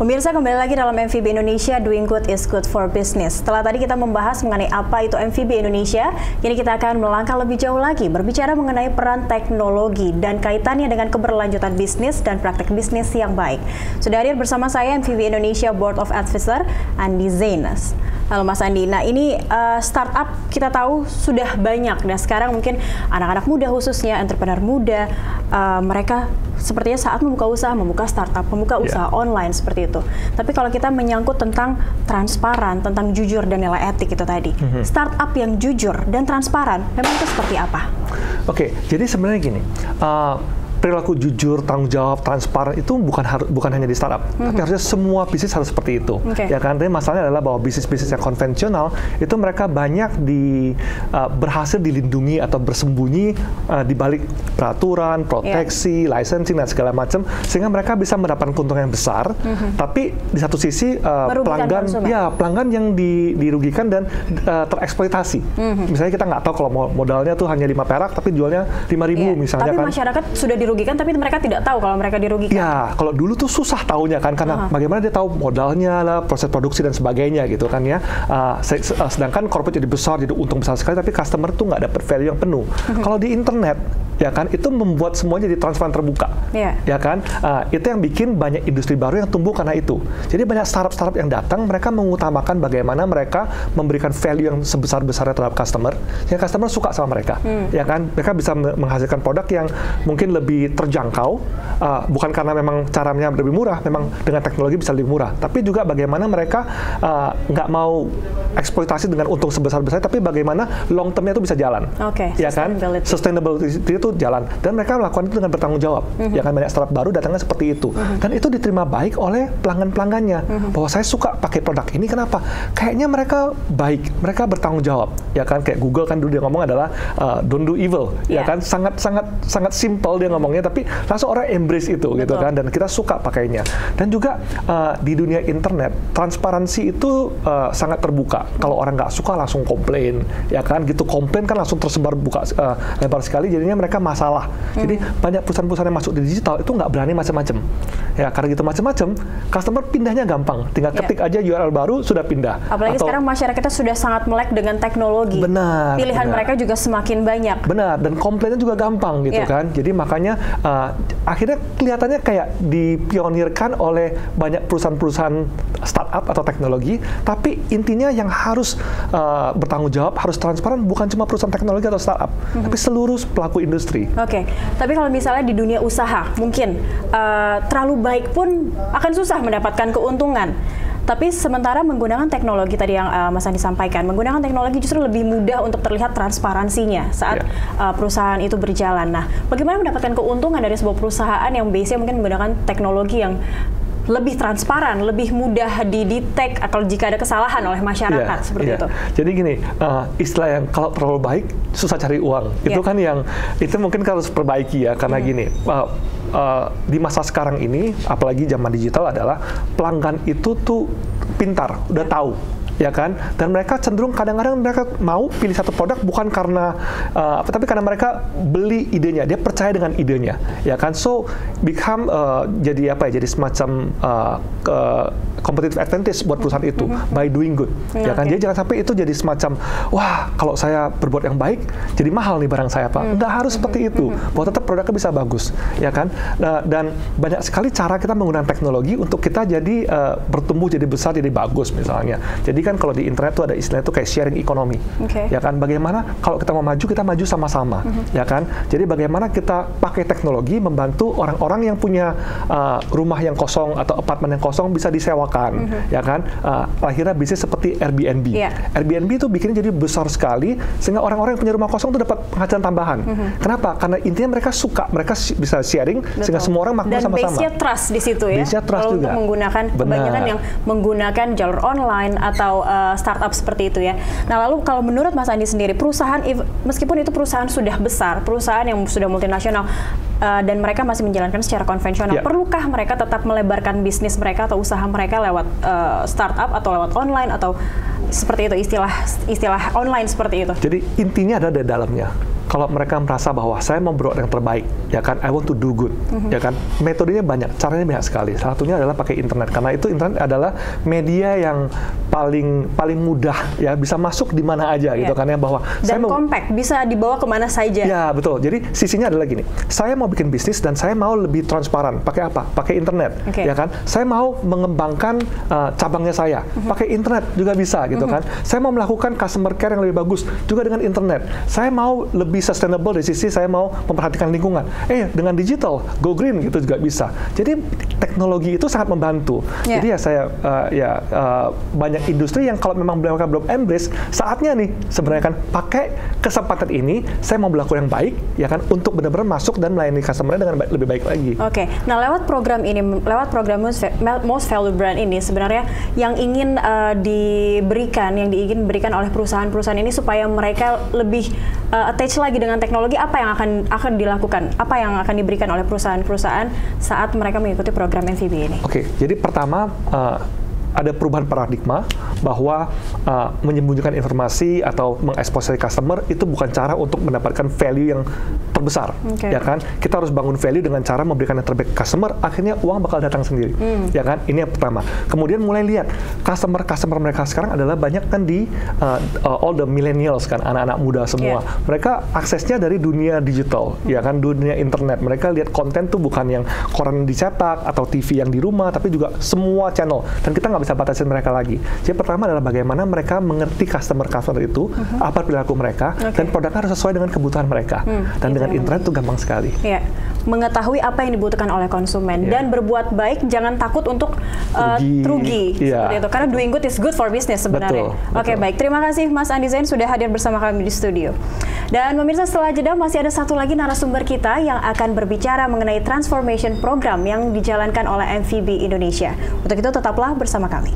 Pemirsa, kembali lagi dalam MVB Indonesia, Doing Good is Good for Business. Setelah tadi kita membahas mengenai apa itu MVB Indonesia, kini kita akan melangkah lebih jauh lagi, berbicara mengenai peran teknologi dan kaitannya dengan keberlanjutan bisnis dan praktek bisnis yang baik. Sudah hadir bersama saya MVB Indonesia Board of Advisor, Andi Zainas. Halo Mas Andi, nah ini startup kita tahu sudah banyak, dan sekarang mungkin anak-anak muda khususnya, entrepreneur muda, mereka sepertinya saat membuka startup, membuka usaha online seperti itu. Tapi kalau kita menyangkut tentang transparan, tentang jujur dan nilai etik itu tadi, startup yang jujur dan transparan memang itu seperti apa? Oke, jadi sebenarnya gini, perilaku jujur, tanggung jawab, transparan itu bukan hanya di startup, tapi harusnya semua bisnis harus seperti itu. Ya kan, tapi masalahnya adalah bahwa bisnis-bisnis yang konvensional itu mereka banyak berhasil dilindungi atau bersembunyi di balik peraturan, proteksi, licensing dan segala macam, sehingga mereka bisa mendapatkan keuntungan yang besar. Tapi di satu sisi pelanggan yang dirugikan dan tereksploitasi. Misalnya kita nggak tahu kalau modalnya tuh hanya 5 perak, tapi jualnya 5.000 misalnya. Tapi masyarakat sudah dirugikan, tapi mereka tidak tahu kalau mereka dirugikan. Ya, kalau dulu tuh susah taunya kan, karena bagaimana dia tahu modalnya lah, proses produksi dan sebagainya gitu kan ya. Sedangkan corporate jadi besar, jadi untung besar sekali, tapi customer tuh nggak dapat value yang penuh. Kalau di internet, ya kan, itu membuat semuanya jadi transparan terbuka. Ya kan, itu yang bikin banyak industri baru yang tumbuh karena itu. Jadi banyak startup yang datang, mereka mengutamakan bagaimana mereka memberikan value yang sebesar-besarnya terhadap customer, sehingga customer suka sama mereka. Ya kan, mereka bisa menghasilkan produk yang mungkin lebih terjangkau, bukan karena memang caranya lebih murah, memang dengan teknologi bisa lebih murah, tapi juga bagaimana mereka nggak mau eksploitasi dengan untung sebesar-besarnya, tapi bagaimana long termnya itu bisa jalan. Ya kan, sustainability itu jalan, dan mereka melakukan itu dengan bertanggung jawab. Ya kan, banyak startup baru datangnya seperti itu, dan itu diterima baik oleh pelanggan-pelanggannya, bahwa saya suka pakai produk ini. Kenapa? Kayaknya mereka baik, mereka bertanggung jawab. Ya kan, kayak Google kan dulu dia ngomong adalah don't do evil. Ya kan, sangat simple dia ngomongnya, tapi langsung orang embrace itu gitu kan, dan kita suka pakainya. Dan juga di dunia internet, transparansi itu sangat terbuka. Kalau orang nggak suka langsung komplain, ya kan, gitu, komplain kan langsung tersebar lebar sekali, jadinya mereka masalah. Jadi banyak perusahaan-perusahaan yang masuk di digital itu nggak berani macam-macam. Ya, karena gitu macam-macam, customer pindahnya gampang, tinggal ketik aja URL baru sudah pindah. Apalagi sekarang masyarakatnya sudah sangat melek dengan teknologi. Pilihan mereka juga semakin banyak. Dan komplainnya juga gampang gitu kan. Jadi makanya akhirnya kelihatannya kayak dipionirkan oleh banyak perusahaan-perusahaan startup atau teknologi, tapi intinya yang harus bertanggung jawab, harus transparan, bukan cuma perusahaan teknologi atau startup, tapi seluruh pelaku industri. Tapi kalau misalnya di dunia usaha, mungkin terlalu baik pun akan susah mendapatkan keuntungan. Tapi sementara menggunakan teknologi tadi yang Mas Andi sampaikan, menggunakan teknologi justru lebih mudah untuk terlihat transparansinya saat perusahaan itu berjalan. Nah, bagaimana mendapatkan keuntungan dari sebuah perusahaan yang biasanya mungkin menggunakan teknologi yang lebih transparan, lebih mudah didetect atau jika ada kesalahan oleh masyarakat seperti itu. Jadi gini, istilah yang kalau terlalu baik susah cari uang, itu kan yang itu mungkin harus perbaiki ya, karena gini. Di masa sekarang ini, apalagi zaman digital, adalah pelanggan itu tuh pintar, udah tahu, ya kan, dan mereka cenderung kadang-kadang mereka mau pilih satu produk bukan karena tapi karena mereka beli idenya, dia percaya dengan idenya, ya kan, so become jadi semacam competitive advantage buat perusahaan itu by doing good, ya kan. Jadi jangan sampai itu jadi semacam, wah, kalau saya berbuat yang baik jadi mahal nih barang saya, Pak. Nggak harus seperti itu, bahwa tetap produknya bisa bagus, ya kan. Dan banyak sekali cara kita menggunakan teknologi untuk kita jadi bertumbuh, jadi besar, jadi bagus misalnya. Jadi kan kalau di internet tuh ada istilah itu kayak sharing economy, ya kan. Bagaimana kalau kita mau maju, kita maju sama-sama, ya kan. Jadi bagaimana kita pakai teknologi membantu orang-orang yang punya rumah yang kosong atau apartemen yang kosong bisa disewakan, ya kan. Akhirnya bisnis seperti Airbnb. Airbnb itu bikinnya jadi besar sekali, sehingga orang-orang yang punya rumah kosong itu dapat penghasilan tambahan. Kenapa? Karena intinya mereka suka, mereka bisa sharing, sehingga semua orang makmur sama-sama. Dan base-nya trust di situ ya. Base-nya trust kalau juga. untuk menggunakan, kebanyakan yang menggunakan jalur online atau startup seperti itu ya. Nah, lalu kalau menurut Mas Andi sendiri, perusahaan meskipun itu perusahaan sudah besar, perusahaan yang sudah multinasional, dan mereka masih menjalankan secara konvensional, perlukah mereka tetap melebarkan bisnis mereka atau usaha mereka lewat startup atau lewat online atau seperti itu, istilah online seperti itu? Jadi intinya ada di dalamnya. kalau mereka merasa bahwa saya mau berbuat yang terbaik, ya kan, I want to do good, ya kan, metodenya banyak, caranya banyak sekali. Salah satunya adalah pakai internet, karena itu internet adalah media yang paling mudah, ya, bisa masuk di mana aja, gitu kan, ya, bahwa dan compact, bisa dibawa kemana saja. Ya, betul. Jadi sisinya adalah gini, saya mau bikin bisnis dan saya mau lebih transparan. Pakai apa? Pakai internet, ya kan. Saya mau mengembangkan cabangnya saya, pakai internet juga bisa, gitu kan. Saya mau melakukan customer care yang lebih bagus juga dengan internet. Saya mau lebih sustainable dari sisi saya mau memperhatikan lingkungan. Dengan digital, go green gitu juga bisa. Jadi teknologi itu sangat membantu. Jadi ya saya banyak industri yang kalau memang mereka belum embrace, saatnya nih sebenarnya kan pakai kesempatan ini, saya mau berlaku yang baik, ya kan, untuk benar-benar masuk dan melayani customer dengan lebih baik lagi. Oke. Nah, lewat program ini, lewat program Most Valued Brand ini, sebenarnya yang ingin diberikan oleh perusahaan-perusahaan ini supaya mereka lebih attach lagi dengan teknologi, apa yang akan dilakukan? Apa yang akan diberikan oleh perusahaan-perusahaan saat mereka mengikuti program MVB ini? Oke, jadi pertama ada perubahan paradigma bahwa menyembunyikan informasi atau mengeksposisi customer itu bukan cara untuk mendapatkan value yang terbesar, ya kan? Kita harus bangun value dengan cara memberikan yang terbaik ke customer, akhirnya uang bakal datang sendiri, ya kan? Ini yang pertama. Kemudian mulai lihat customer mereka sekarang adalah banyak kan di all the millennials kan, anak-anak muda semua. Mereka aksesnya dari dunia digital, ya kan, dunia internet. Mereka lihat konten tuh bukan yang koran dicetak atau TV yang di rumah, tapi juga semua channel. Dan kita nggak bisa batasin mereka lagi. Jadi pertama adalah bagaimana mereka mengerti customer itu, apa perilaku mereka, dan produknya harus sesuai dengan kebutuhan mereka. Dan dengan internet itu gampang sekali. Mengetahui apa yang dibutuhkan oleh konsumen dan berbuat baik, jangan takut untuk rugi. Seperti itu. Karena doing good is good for business sebenarnya. Oke, baik. Terima kasih Mas Andi Zain sudah hadir bersama kami di studio. Dan pemirsa, setelah jeda masih ada satu lagi narasumber kita yang akan berbicara mengenai transformation program yang dijalankan oleh MVB Indonesia. Untuk itu tetaplah bersama kami.